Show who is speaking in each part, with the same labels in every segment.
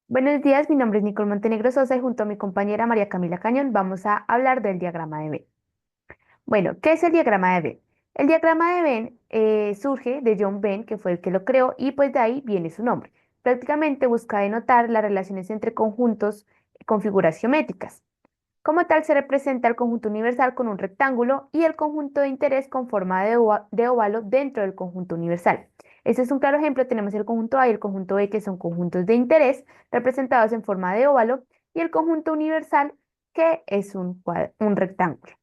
Speaker 1: Buenos días, mi nombre es Nicole Montenegro Sosa y junto a mi compañera María Camila Cañón vamos a hablar del diagrama de Venn. Bueno, ¿qué es el diagrama de Venn? El diagrama de Venn surge de John Venn, que fue el que lo creó, y pues de ahí viene su nombre. Prácticamente busca denotar las relaciones entre conjuntos con figuras geométricas. Como tal, se representa el conjunto universal con un rectángulo y el conjunto de interés con forma de óvalo dentro del conjunto universal. Este es un claro ejemplo. Tenemos el conjunto A y el conjunto B, que son conjuntos de interés representados en forma de óvalo, y el conjunto universal, que es un rectángulo.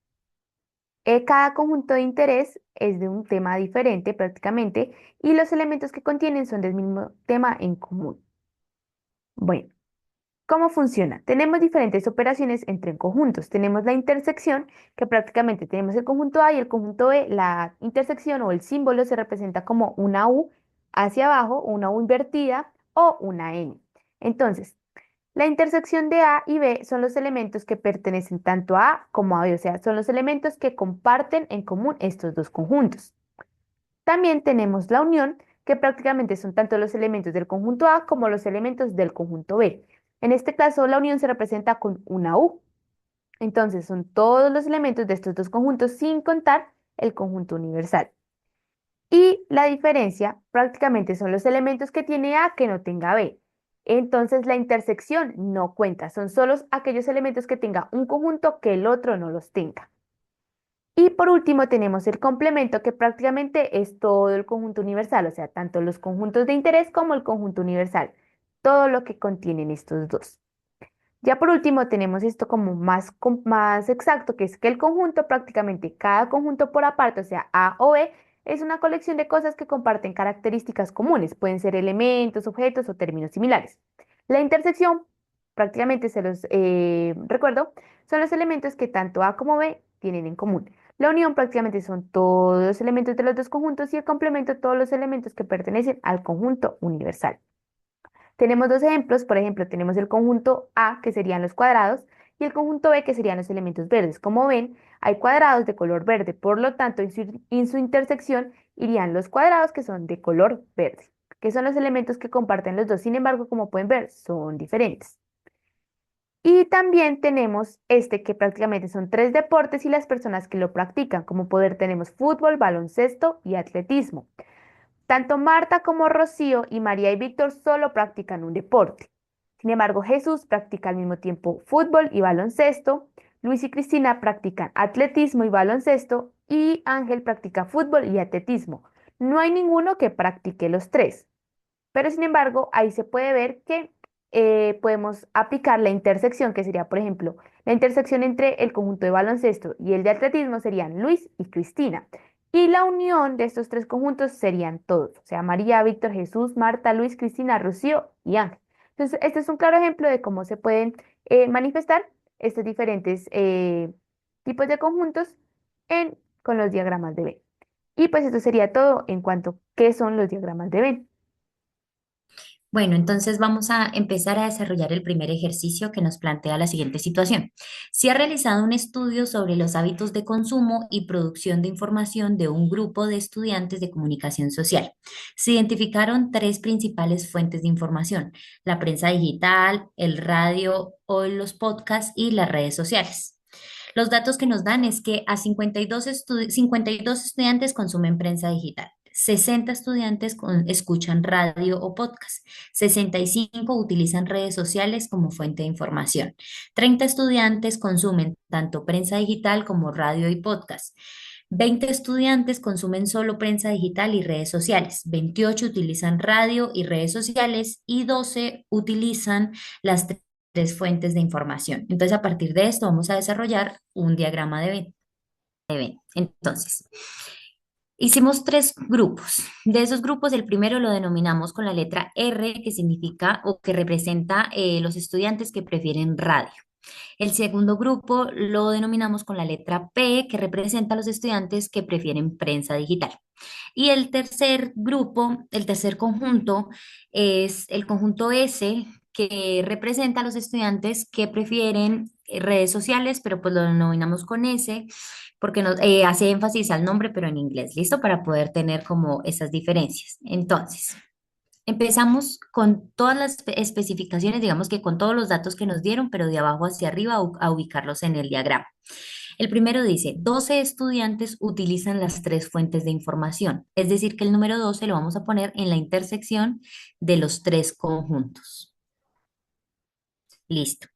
Speaker 1: Cada conjunto de interés es de un tema diferente prácticamente, y los elementos que contienen son del mismo tema en común. Bueno. ¿Cómo funciona? Tenemos diferentes operaciones entre conjuntos. Tenemos la intersección, que prácticamente tenemos el conjunto A y el conjunto B. La intersección o el símbolo se representa como una U hacia abajo, una U invertida o una N. Entonces, la intersección de A y B son los elementos que pertenecen tanto a A como a B, o sea, son los elementos que comparten en común estos dos conjuntos. También tenemos la unión, que prácticamente son tanto los elementos del conjunto A como los elementos del conjunto B. En este caso, la unión se representa con una U. Entonces, son todos los elementos de estos dos conjuntos sin contar el conjunto universal. Y la diferencia prácticamente son los elementos que tiene A que no tenga B. Entonces, la intersección no cuenta, son solo aquellos elementos que tenga un conjunto que el otro no los tenga. Y por último tenemos el complemento, que prácticamente es todo el conjunto universal, o sea, tanto los conjuntos de interés como el conjunto universal, todo lo que contienen estos dos. Ya por último tenemos esto como más exacto, que es que el conjunto, prácticamente cada conjunto por aparte, o sea, A o B, es una colección de cosas que comparten características comunes, pueden ser elementos, objetos o términos similares. La intersección, prácticamente se los recuerdo, son los elementos que tanto A como B tienen en común. La unión prácticamente son todos los elementos de los dos conjuntos, y el complemento todos los elementos que pertenecen al conjunto universal. Tenemos dos ejemplos. Por ejemplo, tenemos el conjunto A, que serían los cuadrados, y el conjunto B, que serían los elementos verdes. Como ven, hay cuadrados de color verde, por lo tanto, en su intersección irían los cuadrados que son de color verde, que son los elementos que comparten los dos. Sin embargo, como pueden ver, son diferentes. Y también tenemos este, que prácticamente son tres deportes y las personas que lo practican. Como poder tenemos fútbol, baloncesto y atletismo. Tanto Marta como Rocío y María y Víctor solo practican un deporte. Sin embargo, Jesús practica al mismo tiempo fútbol y baloncesto. Luis y Cristina practican atletismo y baloncesto. Y Ángel practica fútbol y atletismo. No hay ninguno que practique los tres. Pero sin embargo, ahí se puede ver que podemos aplicar la intersección, que sería, por ejemplo, la intersección entre el conjunto de baloncesto y el de atletismo serían Luis y Cristina. Y la unión de estos tres conjuntos serían todos, o sea, María, Víctor, Jesús, Marta, Luis, Cristina, Rocío y Ángel. Entonces, este es un claro ejemplo de cómo se pueden manifestar estos diferentes tipos de conjuntos con los diagramas de Venn. Y pues esto sería todo en cuanto a qué son los diagramas de Venn.
Speaker 2: Bueno, entonces vamos a empezar a desarrollar el primer ejercicio que nos plantea la siguiente situación. Se ha realizado un estudio sobre los hábitos de consumo y producción de información de un grupo de estudiantes de comunicación social. Se identificaron tres principales fuentes de información: la prensa digital, el radio o los podcasts y las redes sociales. Los datos que nos dan es que a 52 estudiantes consumen prensa digital. 60 estudiantes escuchan radio o podcast. 65 utilizan redes sociales como fuente de información. 30 estudiantes consumen tanto prensa digital como radio y podcast. 20 estudiantes consumen solo prensa digital y redes sociales. 28 utilizan radio y redes sociales y 12 utilizan las tres fuentes de información. Entonces, a partir de esto, vamos a desarrollar un diagrama de Venn. Entonces, hicimos tres grupos. De esos grupos, el primero lo denominamos con la letra R, que significa o que representa los estudiantes que prefieren radio. El segundo grupo lo denominamos con la letra P, que representa a los estudiantes que prefieren prensa digital. Y el tercer grupo, el tercer conjunto, es el conjunto S, que representa a los estudiantes que prefieren redes sociales, pero pues lo denominamos con S porque hace énfasis al nombre, pero en inglés. ¿Listo? Para poder tener como esas diferencias. Entonces, Empezamos con todas las especificaciones, digamos que con todos los datos que nos dieron, pero de abajo hacia arriba a ubicarlos en el diagrama. El primero dice, 12 estudiantes utilizan las tres fuentes de información, es decir, que el número 12 lo vamos a poner en la intersección de los tres conjuntos. Listo.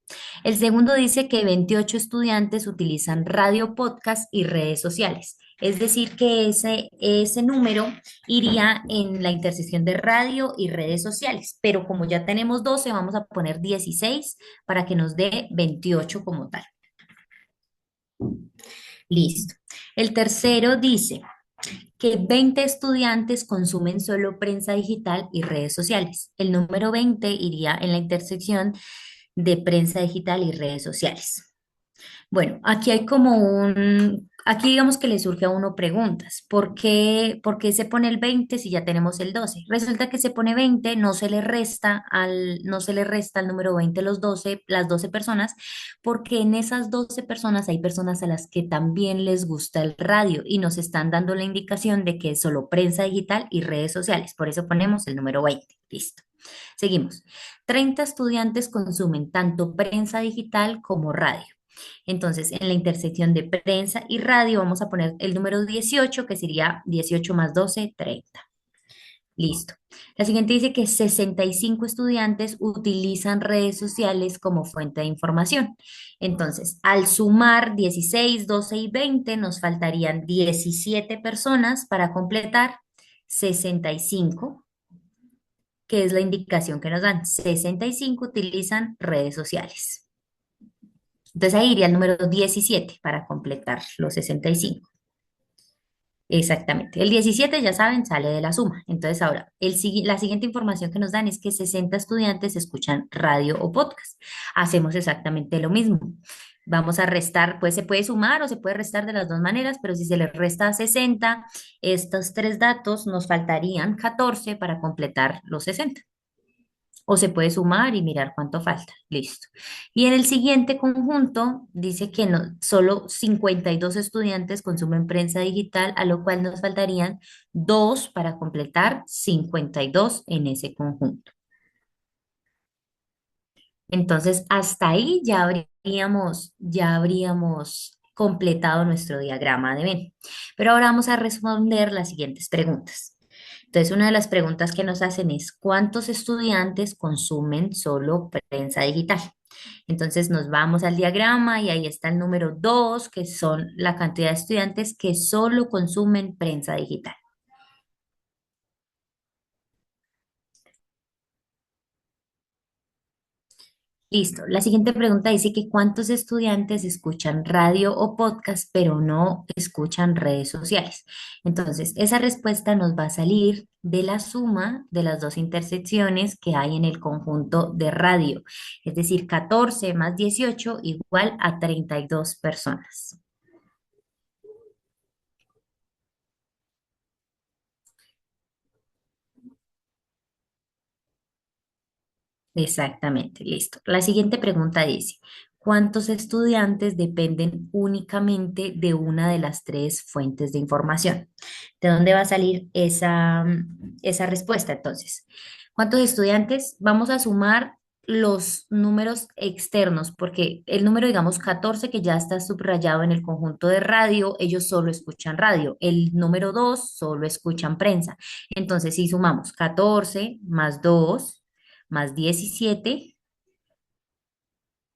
Speaker 2: El segundo dice que 28 estudiantes utilizan radio, podcast y redes sociales. Es decir, que ese número iría en la intersección de radio y redes sociales. Pero como ya tenemos 12, vamos a poner 16 para que nos dé 28 como tal. Listo. El tercero dice que 20 estudiantes consumen solo prensa digital y redes sociales. El número 20 iría en la intersección de prensa digital y redes sociales. Bueno, aquí hay como aquí digamos que le surge a uno preguntas. ¿Por qué se pone el 20 si ya tenemos el 12? Resulta que se pone 20, no se le resta al número 20 las 12 personas, porque en esas 12 personas hay personas a las que también les gusta el radio y nos están dando la indicación de que es solo prensa digital y redes sociales. Por eso ponemos el número 20. Listo. Seguimos. 30 estudiantes consumen tanto prensa digital como radio. Entonces, en la intersección de prensa y radio vamos a poner el número 18, que sería 18 más 12, 30. Listo. La siguiente dice que 65 estudiantes utilizan redes sociales como fuente de información. Entonces, al sumar 16, 12 y 20, nos faltarían 17 personas para completar 65, que es la indicación que nos dan. 65 utilizan redes sociales. Entonces ahí iría el número 17 para completar los 65. Exactamente. El 17, ya saben, sale de la suma. Entonces ahora, la siguiente información que nos dan es que 60 estudiantes escuchan radio o podcast. Hacemos exactamente lo mismo. Vamos a restar, pues se puede sumar o se puede restar de las dos maneras, pero si se le resta a 60, estos tres datos nos faltarían 14 para completar los 60. O se puede sumar y mirar cuánto falta. Listo. Y en el siguiente conjunto dice que no, solo 52 estudiantes consumen prensa digital, a lo cual nos faltarían 2 para completar 52 en ese conjunto. Entonces, hasta ahí ya habríamos completado nuestro diagrama de Venn. Pero ahora vamos a responder las siguientes preguntas. Entonces, una de las preguntas que nos hacen es, ¿cuántos estudiantes consumen solo prensa digital? Entonces, nos vamos al diagrama y ahí está el número 2, que son la cantidad de estudiantes que solo consumen prensa digital. Listo. La siguiente pregunta dice que ¿cuántos estudiantes escuchan radio o podcast, pero no escuchan redes sociales? Entonces, esa respuesta nos va a salir de la suma de las dos intersecciones que hay en el conjunto de radio. Es decir, 14 más 18 igual a 32 personas. Exactamente, listo. La siguiente pregunta dice, ¿cuántos estudiantes dependen únicamente de una de las tres fuentes de información? ¿De dónde va a salir esa respuesta entonces? ¿Cuántos estudiantes? Vamos a sumar los números externos, porque el número, digamos, 14 que ya está subrayado en el conjunto de radio, ellos solo escuchan radio. El número 2 solo escuchan prensa. Entonces, si sumamos 14 más 2 más 17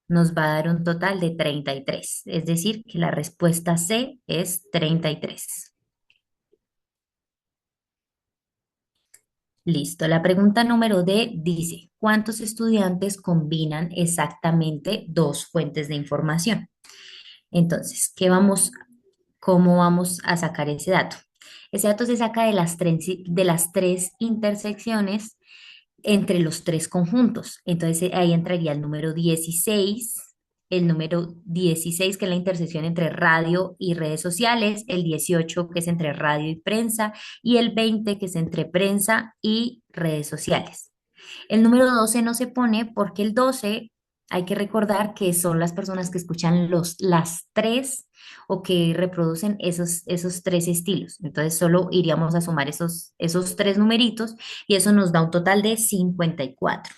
Speaker 2: nos va a dar un total de 33. Es decir, que la respuesta C es 33. Listo. La pregunta número D dice, ¿cuántos estudiantes combinan exactamente dos fuentes de información? Entonces, ¿cómo vamos a sacar ese dato? Ese dato se saca de las tres intersecciones entre los tres conjuntos. Entonces ahí entraría el número 16 que es la intersección entre radio y redes sociales, el 18 que es entre radio y prensa y el 20 que es entre prensa y redes sociales. El número 12 no se pone porque el 12 hay que recordar que son las personas que escuchan las tres o que reproducen esos tres estilos. Entonces solo iríamos a sumar esos tres numeritos y eso nos da un total de 54.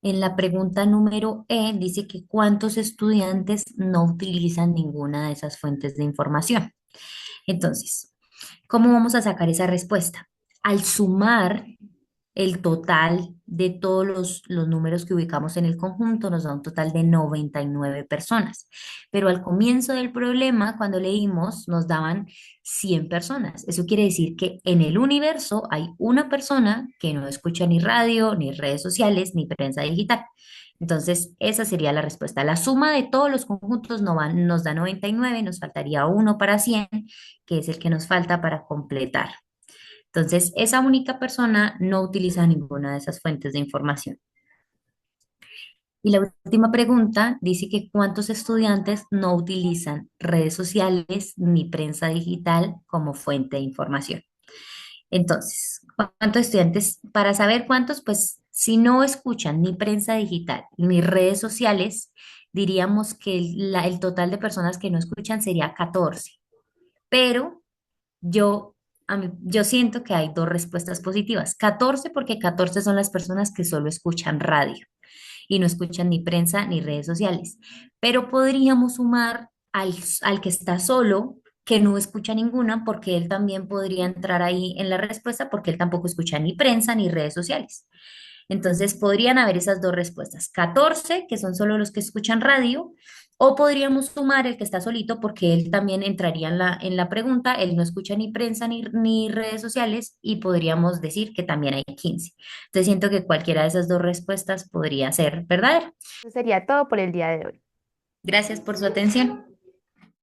Speaker 2: En la pregunta número dice que cuántos estudiantes no utilizan ninguna de esas fuentes de información. Entonces, ¿cómo vamos a sacar esa respuesta? Al sumar el total de todos los números que ubicamos en el conjunto, nos da un total de 99 personas. Pero al comienzo del problema, cuando leímos, nos daban 100 personas. Eso quiere decir que en el universo hay una persona que no escucha ni radio, ni redes sociales, ni prensa digital. Entonces, esa sería la respuesta. La suma de todos los conjuntos nos da 99, nos faltaría uno para 100, que es el que nos falta para completar. Entonces, esa única persona no utiliza ninguna de esas fuentes de información. Y la última pregunta dice que cuántos estudiantes no utilizan redes sociales ni prensa digital como fuente de información. Entonces, ¿cuántos estudiantes? Para saber cuántos, pues si no escuchan ni prensa digital ni redes sociales, diríamos que el total de personas que no escuchan sería 14. Pero yo siento que hay dos respuestas positivas. 14 porque 14 son las personas que solo escuchan radio y no escuchan ni prensa ni redes sociales. Pero podríamos sumar al que está solo, que no escucha ninguna, porque él también podría entrar ahí en la respuesta, porque él tampoco escucha ni prensa ni redes sociales. Entonces, podrían haber esas dos respuestas. 14 que son solo los que escuchan radio, o podríamos sumar el que está solito, porque él también entraría en la pregunta, él no escucha ni prensa ni redes sociales, y podríamos decir que también hay 15. Entonces, siento que cualquiera de esas dos respuestas podría ser verdadera.
Speaker 1: Eso sería todo por el día de hoy.
Speaker 2: Gracias por su atención.